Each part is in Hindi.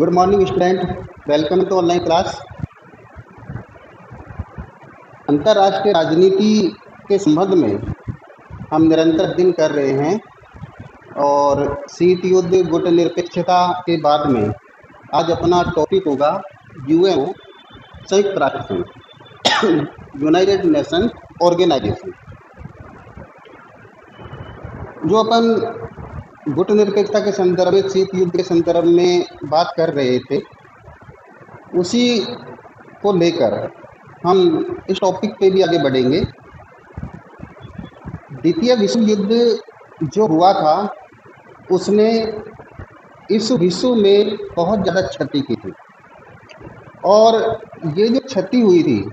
Good morning student, welcome to online class. अंतर्राष्ट्रीय राजनीति के संबंध में हम निरंतर अध्ययन कर रहे हैं और शीत युद्ध गुटनिरपेक्षता के बाद में आज अपना टॉपिक होगा यूएनओ, संयुक्त राष्ट्र संघ, यूनाइटेड नेशन ऑर्गेनाइजेशन। जो अपन गुटनिरपेक्षता के संदर्भ में, शीत युद्ध के संदर्भ में बात कर रहे थे, उसी को लेकर हम इस टॉपिक पे भी आगे बढ़ेंगे। द्वितीय विश्व युद्ध जो हुआ था उसने इस विश्व में बहुत ज़्यादा क्षति की थी और ये जो क्षति हुई थी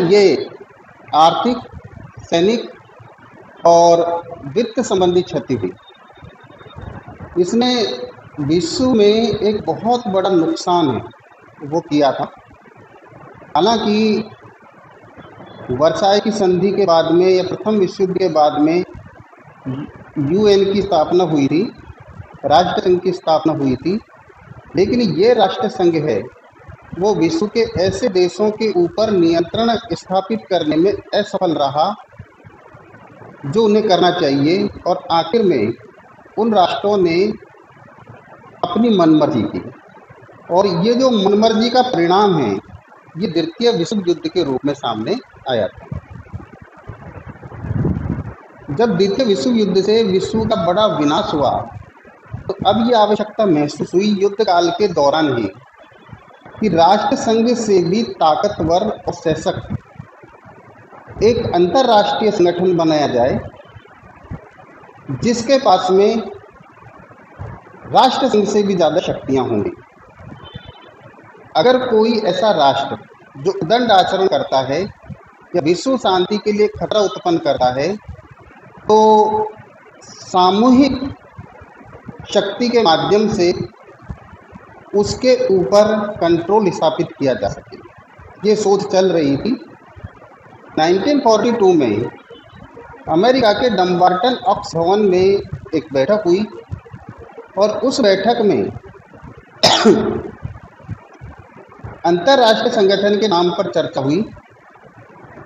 ये आर्थिक, सैनिक और वित्त संबंधी क्षति हुई। इसने विश्व में एक बहुत बड़ा नुकसान है वो किया था। हालांकि वर्साई की संधि के बाद में या प्रथम विश्व युद्ध के बाद में यूएन की स्थापना हुई थी, राष्ट्र संघ की स्थापना हुई थी, लेकिन ये राष्ट्र संघ है वो विश्व के ऐसे देशों के ऊपर नियंत्रण स्थापित करने में असफल रहा जो उन्हें करना चाहिए, और आखिर में उन राष्ट्रों ने अपनी मनमर्जी की, और ये जो मनमर्जी का परिणाम है ये द्वितीय विश्व युद्ध के रूप में सामने आया था। जब द्वितीय विश्व युद्ध से विश्व का बड़ा विनाश हुआ तो अब ये आवश्यकता महसूस हुई युद्ध काल के दौरान ही कि राष्ट्र संघ से भी ताकतवर और सशक्त एक अंतर्राष्ट्रीय संगठन बनाया जाए जिसके पास में राष्ट्र संघ से भी ज़्यादा शक्तियां होंगी। अगर कोई ऐसा राष्ट्र जो दंड आचरण करता है या विश्व शांति के लिए खतरा उत्पन्न करता है तो सामूहिक शक्ति के माध्यम से उसके ऊपर कंट्रोल स्थापित किया जा सके, ये सोच चल रही थी। 1942 में अमेरिका के डम्बार्टन ऑक्स भवन में एक बैठक हुई और उस बैठक में अंतर्राष्ट्रीय संगठन के नाम पर चर्चा हुई।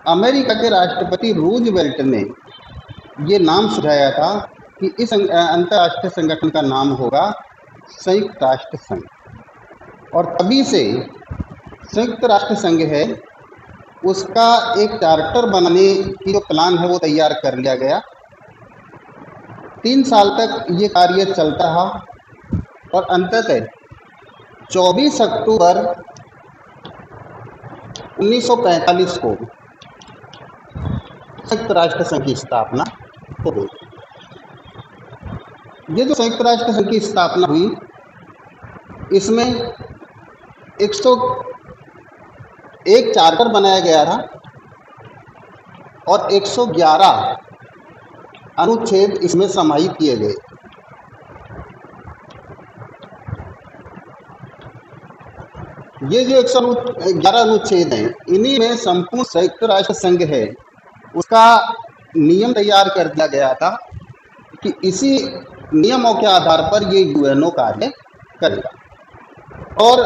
अमेरिका के राष्ट्रपति रूजवेल्ट ने ये नाम सुझाया था कि इस अंतर्राष्ट्रीय संगठन का नाम होगा संयुक्त राष्ट्र संघ, और तभी से संयुक्त राष्ट्र संघ है उसका एक चार्टर बनाने की जो प्लान है वो तैयार कर लिया गया। 3 साल तक ये कार्य चलता रहा और अंततः 24 अक्टूबर 1945 को संयुक्त राष्ट्र संघ की स्थापना हो गई। ये जो संयुक्त राष्ट्र संघ की स्थापना हुई इसमें 101 चार्टर बनाया गया था और 111 अनुच्छेद इसमें समाहित किए गए। ये जो 111 अनुच्छेद हैं इन्हीं में संपूर्ण संयुक्त राष्ट्र संघ है उसका नियम तैयार कर दिया गया था कि इसी नियमों के आधार पर ये यूएनओ कार्य करेगा। और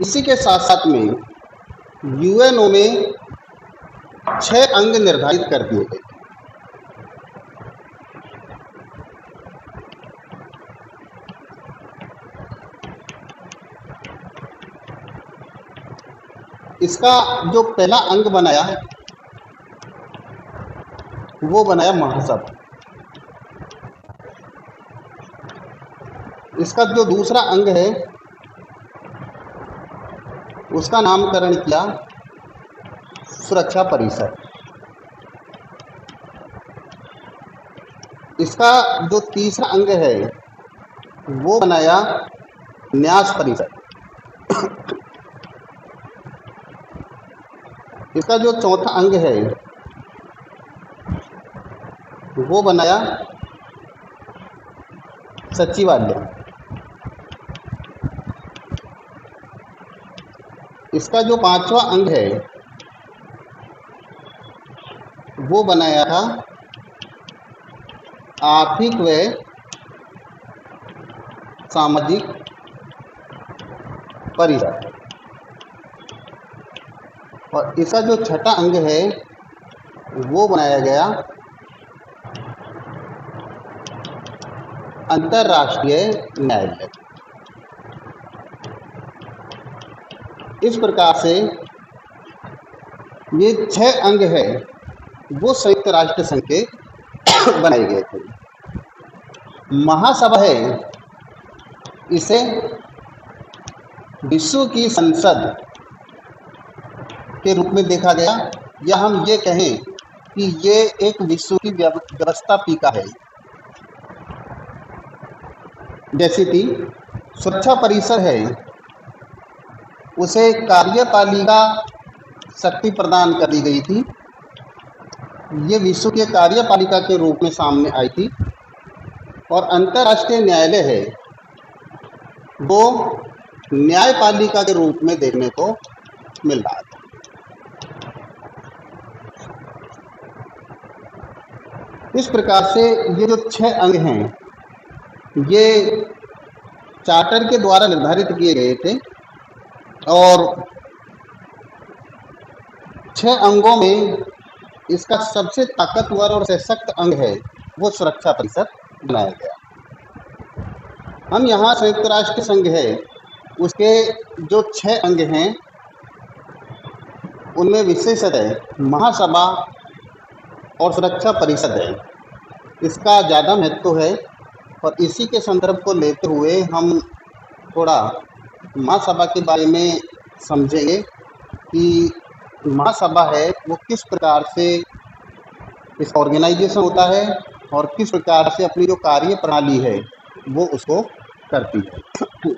इसी के साथ साथ में यूएनओ में 6 अंग निर्धारित कर दिए गए। इसका जो पहला अंग बनाया वो बनाया महासभा। इसका जो दूसरा अंग है उसका नामकरण किया सुरक्षा परिषद। इसका जो तीसरा अंग है वो बनाया न्यास परिषद। इसका जो चौथा अंग है वो बनाया सचिवालय। इसका जो 5वां अंग है वो बनाया था आर्थिक व सामाजिक परिषद। और इसका जो छठा अंग है वो बनाया गया अंतर्राष्ट्रीय न्यायालय। इस प्रकार से ये 6 अंग है वो संयुक्त राष्ट्र संघ के बनाए गए थे। महासभा है, इसे विश्व की संसद के रूप में देखा गया, या हम ये कहें कि ये एक विश्व की व्यवस्थापिका है। जैसे कि सुरक्षा परिषद है, उसे कार्यपालिका शक्ति प्रदान कर दी गई थी। ये विश्व के कार्यपालिका के रूप में सामने आई थी। और अंतर्राष्ट्रीय न्यायालय है, वो न्यायपालिका के रूप में देखने को मिल रहा था। इस प्रकार से ये जो 6 अंग हैं ये चार्टर के द्वारा निर्धारित किए गए थे। और 6 अंगों में इसका सबसे ताकतवर और सशक्त अंग है वो सुरक्षा परिषद बनाया गया। हम यहाँ संयुक्त राष्ट्र संघ है, उसके जो 6 अंग हैं उनमें विशेषतः महासभा और सुरक्षा परिषद है, इसका ज़्यादा महत्व है। और इसी के संदर्भ को लेते हुए हम थोड़ा महासभा के बारे में समझेंगे कि महासभा है वो किस प्रकार से इसका ऑर्गेनाइजेशन होता है और किस प्रकार से अपनी जो कार्य प्रणाली है वो उसको करती है।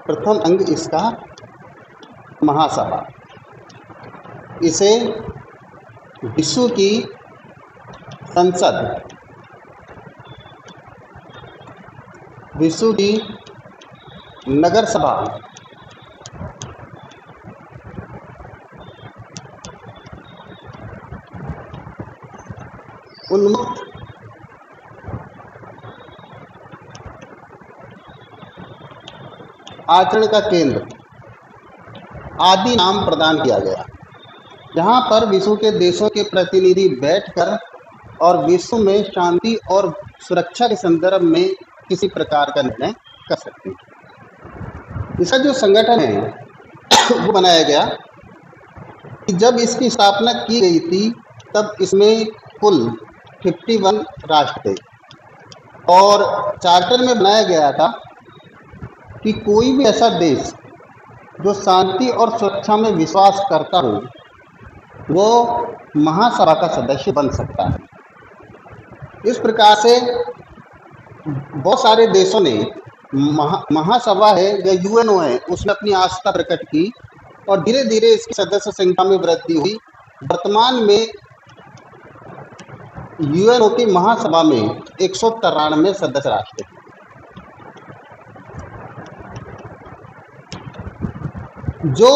प्रथम अंग इसका महासभा, इसे विश्व की संसद, विश्व की नगर सभा, उन्मुक्त आचरण का केंद्र आदि नाम प्रदान किया गया, जहां पर विश्व के देशों के प्रतिनिधि बैठकर और विश्व में शांति और सुरक्षा के संदर्भ में किसी प्रकार का निर्णय कर सकते हैं। इसका जो संगठन है वो बनाया गया कि जब इसकी स्थापना की गई थी तब इसमें कुल 51 राष्ट्र थे। और चार्टर में बनाया गया था कि कोई भी ऐसा देश जो शांति और सुरक्षा में विश्वास करता हो वो महासभा का सदस्य बन सकता है। इस प्रकार से बहुत सारे देशों ने महासभा है या यूएनओ है उसमें अपनी आस्था प्रकट की और धीरे धीरे इसकी सदस्य संख्या में वृद्धि हुई। वर्तमान में यूएनओ की महासभा में 193 सदस्य राष्ट्र हैं। जो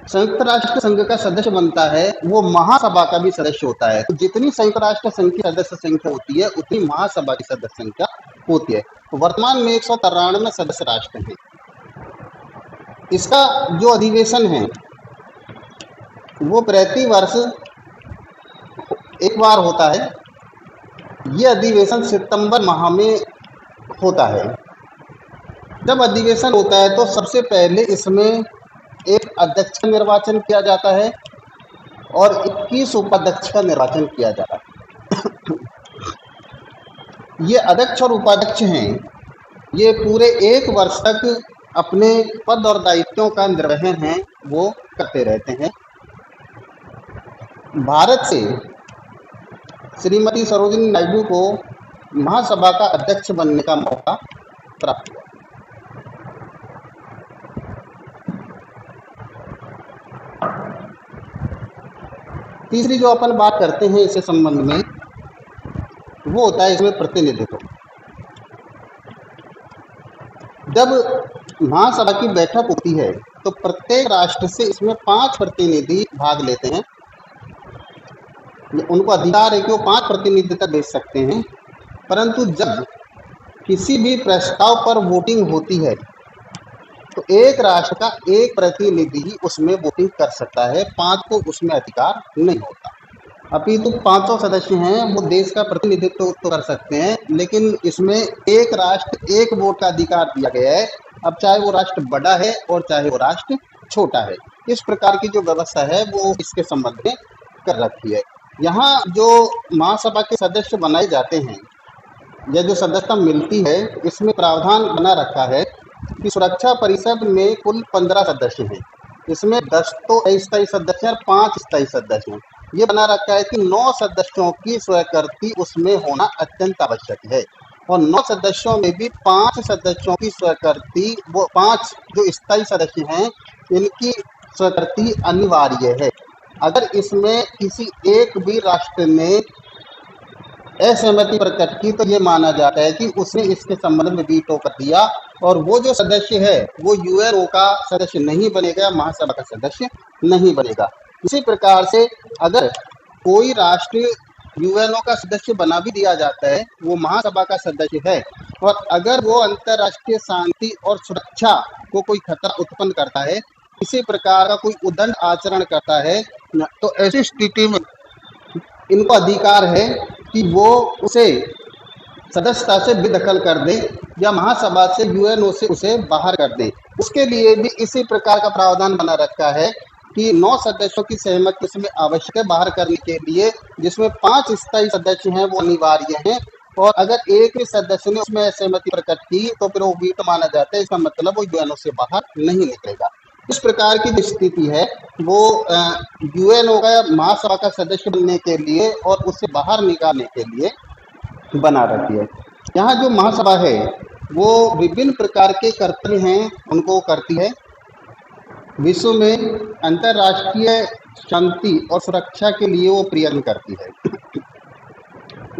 संयुक्त राष्ट्र संघ का सदस्य बनता है वो महासभा का भी सदस्य होता है। तो जितनी संयुक्त राष्ट्र संघ की सदस्य संख्या होती है उतनी महासभा की सदस्य संख्या होती है। तो वर्तमान में 193 सदस्य राष्ट्र हैं। इसका जो अधिवेशन है वो प्रति वर्ष एक बार होता है। ये अधिवेशन सितंबर माह में होता है। जब अधिवेशन होता है तो सबसे पहले इसमें एक अध्यक्ष का निर्वाचन किया जाता है और 21 उपाध्यक्ष का निर्वाचन किया जाता है। ये अध्यक्ष और उपाध्यक्ष हैं, ये पूरे 1 वर्ष तक अपने पद और दायित्वों का निर्वहन है वो करते रहते हैं। भारत से श्रीमती सरोजिनी नायडू को महासभा का अध्यक्ष बनने का मौका प्राप्त हुआ। तीसरी जो अपन बात करते हैं इससे संबंध में वो होता है इसमें प्रतिनिधित्व। जब महासभा की बैठक होती है तो प्रत्येक राष्ट्र से इसमें 5 प्रतिनिधि भाग लेते हैं। उनको अधिकार है कि वो 5 प्रतिनिधि तक भेज सकते हैं। परंतु जब किसी भी प्रस्ताव पर वोटिंग होती है तो एक राष्ट्र का एक प्रतिनिधि ही उसमें वोटिंग कर सकता है, 5 को उसमें अधिकार नहीं होता। अपितु 500 सदस्य हैं वो देश का प्रतिनिधित्व तो कर सकते हैं, लेकिन इसमें एक राष्ट्र एक वोट का अधिकार दिया गया है। अब चाहे वो राष्ट्र बड़ा है और चाहे वो राष्ट्र छोटा है, इस प्रकार की जो व्यवस्था है वो इसके संबंध में कर रखी है। यहाँ जो महासभा के सदस्य बनाए जाते हैं या जो सदस्यता मिलती है, इसमें प्रावधान बना रखा है कि सुरक्षा परिषद में कुल 15 सदस्य हैं। इसमें 10 तो अस्थायी सदस्य और 5 स्थायी सदस्य हैं। ये बना रखा है कि 9 सदस्यों की स्वीकृति उसमें होना अत्यंत आवश्यक है, और 9 सदस्यों में भी 5 सदस्यों की स्वीकृति, वो 5 जो स्थायी सदस्य हैं इनकी स्वीकृति अनिवार्य है। अगर इसमें किसी एक भी राष्ट्र ने असहमति प्रकट की तो ये माना जाता है कि उसने इसके संबंध में वीटो कर दिया, और वो जो सदस्य है वो यूएनओ का सदस्य नहीं बनेगा, महासभा का सदस्य नहीं बनेगा। इसी प्रकार से अगर कोई राष्ट्र यूएनओ का सदस्य बना भी दिया जाता है, वो महासभा का सदस्य है, और अगर वो अंतर्राष्ट्रीय शांति और सुरक्षा को कोई खतरा उत्पन्न करता है, किसी प्रकार का कोई उद्दंड आचरण करता है, तो ऐसी स्थिति में इनको अधिकार है कि वो उसे सदस्यता से बेदखल कर दे या महासभा से यूएनओ से उसे बाहर कर दे। उसके लिए भी इसी प्रकार का प्रावधान बना रखा है कि 9 सदस्यों की सहमति इसमें आवश्यक है बाहर करने के लिए, जिसमें 5 स्थायी सदस्य हैं वो अनिवार्य हैं, और अगर एक भी सदस्य ने उसमें सहमति प्रकट की तो फिर वो वीटो माना जाता है। इसका मतलब वो यूएनओ से बाहर नहीं निकलेगा। इस प्रकार की जो स्थिति है वो यूएनओ का महासभा का सदस्य बनने के लिए और उससे बाहर निकालने के लिए बना रखी है। यहाँ जो महासभा है वो विभिन्न प्रकार के कर्तव्य हैं उनको करती है। विश्व में अंतर्राष्ट्रीय शांति और सुरक्षा के लिए वो प्रयत्न करती है।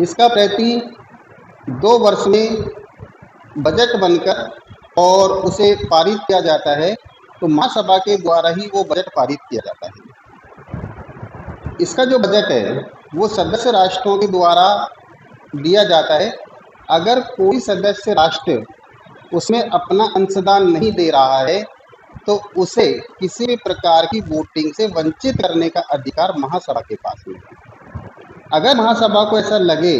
इसका प्रति 2 वर्ष में बजट बनकर और उसे पारित किया जाता है, तो महासभा के द्वारा ही वो बजट पारित किया जाता है। इसका जो बजट है वो सदस्य राष्ट्रों के द्वारा दिया जाता है। अगर कोई सदस्य राष्ट्र उसमें अपना अंशदान नहीं दे रहा है तो उसे किसी भी प्रकार की वोटिंग से वंचित करने का अधिकार महासभा के पास नहीं है। अगर महासभा को ऐसा लगे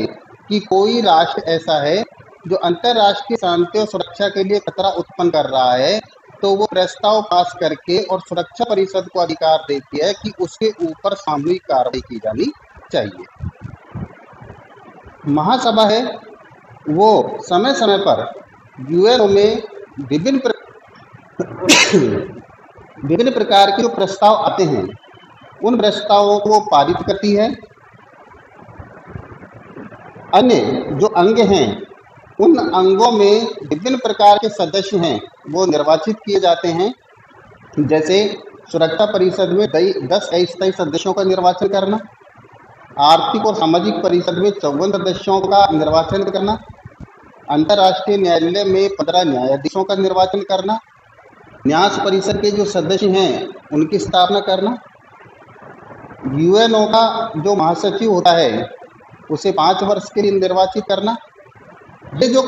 कि कोई राष्ट्र ऐसा है जो अंतर्राष्ट्रीय शांति और सुरक्षा के लिए खतरा उत्पन्न कर रहा है, तो वो प्रस्ताव पास करके और सुरक्षा परिषद को अधिकार देती है कि उसके ऊपर सामूहिक कार्रवाई की जानी चाहिए। महासभा है वो समय समय पर यूएनओ में विभिन्न प्रकार के जो प्रस्ताव आते हैं उन प्रस्तावों को पारित करती है। अन्य जो अंग हैं उन अंगों में विभिन्न प्रकार के सदस्य हैं वो निर्वाचित किए जाते हैं। जैसे सुरक्षा परिषद में 10 अस्थायी सदस्यों का निर्वाचन करना, आर्थिक और सामाजिक परिषद में 54 सदस्यों का निर्वाचन करना, अंतर्राष्ट्रीय न्यायालय में 15 न्यायाधीशों का निर्वाचन करना, न्यास परिषद के जो सदस्य हैं उनकी स्थापना करना, यूएनओ का जो महासचिव होता है उसे 5 वर्ष के लिए निर्वाचित करना। ये जो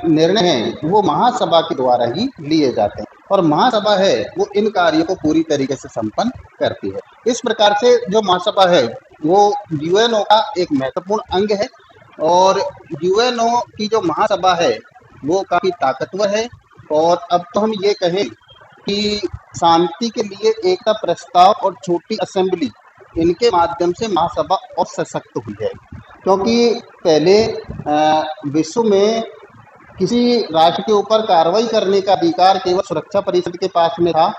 निर्णय हैं वो महासभा के द्वारा ही लिए जाते हैं, और महासभा है वो इन कार्यों को पूरी तरीके से संपन्न करती है। इस प्रकार से जो महासभा है वो यूएनओ का एक महत्वपूर्ण अंग है, और यूएनओ की जो महासभा है वो काफ़ी ताकतवर है। और अब तो हम ये कहें कि शांति के लिए एकता प्रस्ताव और छोटी असेंबली इनके माध्यम से महासभा और सशक्त हुई है, क्योंकि पहले विश्व में किसी राष्ट्र के ऊपर कार्रवाई करने का अधिकार केवल सुरक्षा परिषद के पास में था,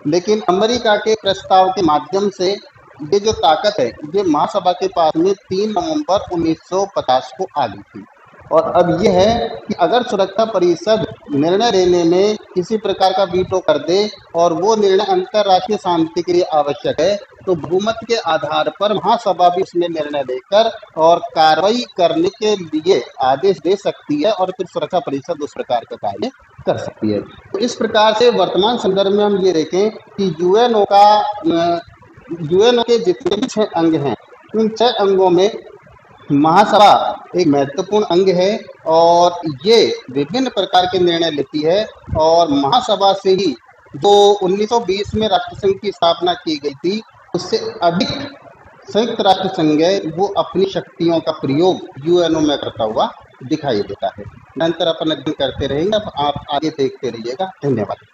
लेकिन अमेरिका के प्रस्ताव के माध्यम से ये जो ताकत है ये महासभा के पास में 3 नवंबर 1950 को आ गई थी। और अब यह है कि अगर सुरक्षा परिषद निर्णय लेने में किसी प्रकार का वीटो कर दे और वो निर्णय अंतर्राष्ट्रीय शांति के लिए आवश्यक है, तो बहुमत के आधार पर महासभा भी उसमें निर्णय लेकर और कार्रवाई करने के लिए आदेश दे सकती है, और फिर सुरक्षा परिषद उस प्रकार का कार्य कर सकती है। तो इस प्रकार से वर्तमान संदर्भ में हम ये देखें कि यूएनओ के जितने भी 6 अंग हैं उन 6 अंगों में महासभा एक महत्वपूर्ण अंग है, और ये विभिन्न प्रकार के निर्णय लेती है और महासभा से ही जो 1920 में राष्ट्रसंघ की स्थापना की गई थी, उससे अधिक संयुक्त राष्ट्र संघ है वो अपनी शक्तियों का प्रयोग यूएनओ में करता हुआ दिखाई देता है। निरंतर अपन अध्ययन करते रहेंगे। अब आप आगे देखते रहिएगा। धन्यवाद।